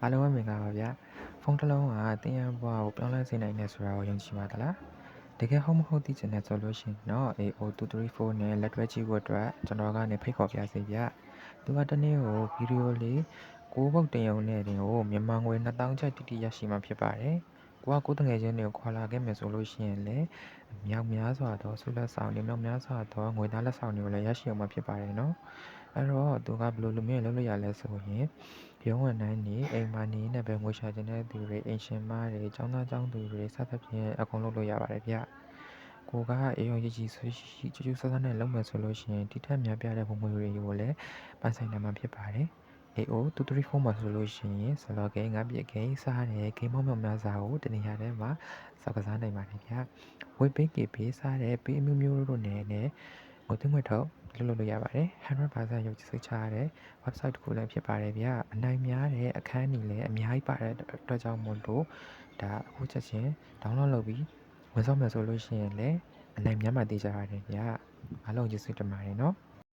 အားလုံးပဲမင်္ဂလာပါဗျဖုန်းတစ်လုံးကတင်းရန်ဘွားကိုပြောင်းလဲစေနိုင်တယ်ဆိုတာကိုယုံကြည်ပါသလားတကယ်ဟုတ်မဟုတ်သိချင်တဲ့ဆိုလို့ရှိရင်တော့ AO234 နဲ့လက်တွဲကြည့်ဖို့အတွက်ကျွန်တော်ကနေဖိတ်ခေါ်ပြစေဗျသူကတနေ့ကိုဗီဒီယိုလေး6 ပုတ်တင်ရုံနဲ့တင်ကိုမြန်မာငွေ2000ကျပ်တိတိရရှိမှာဖြစ်ပါတယ်ကိုတငယ်ချင်းတွေကိုခေါ်လာခဲ့မယ်ဆိုလို့ရှိရင်လည်းမြောက်များစွာသောဆုလက်ဆောင်တွေမြောက်များစွာသောငွေသားလက်ဆောင်တွေကိုလည်းရရှိအောင်မှာဖြစ်ပါတယ်နော်အဲ့တော့သူကဘယ်လိုလူမျိုးလုပ်လို့ရလဲဆိုရင်ရုံးဝန်ထမ်းတွေအိမ်မှာနေနဲ့ပဲငွေရှာချင်တဲ့သူတွေအိမ်ရှင်မတွေကျောင်းသားကျောင်းသူတွေစသဖြင့်အကုန်လုပ်လို့ရပါတယ်ဗျကိုကအေးရောကြီးကြီးဆွရှိကျူးကျူးဆဆနဲ့လုပ်မယ်ဆိုလို့ရှိရင်တိထက်များပြတဲ့ပုံမှန်တွေကိုလည်းပိုင်ဆိုင်နိုင်မှာဖြစ်ပါတယ်AO234 မှာဆိုလို့ရှိရင်ဆလော့ဂိမ်းငါးပြစ်ဂိမ်းစားတဲ့ဂိမ်းမောင်းမြောင်များစွာကိုတနေရာထဲမှာစောက်ကစားနိုင်ပါတယ်ဗျဝေးပေးကေပေးစားတဲ့ပေးအမျိုးမျိုးတို့နဲ့ငွေသွင်းငွေထုတ်လုပ်လို့ရပါတယ် 100% ရုပ်စိတ်ချရတဲ့ website တစ်ခုလည်းဖြစ်ပါတယ်ဗျအနိုင်များတဲ့အခန်းကြီးလည်းအများကြီးပါတဲ့အတွက်ကြောင့်မို့လို့ဒါအခုချက်ချင်း download လုပ်ပြီးဝင်ဆောင်မယ်ဆိုလို့ရှိရင်လည်းအနိုင်များမှသိကြရတယ်ဗျအားလုံးကျေးဇူးတင်ပါတယ်နော်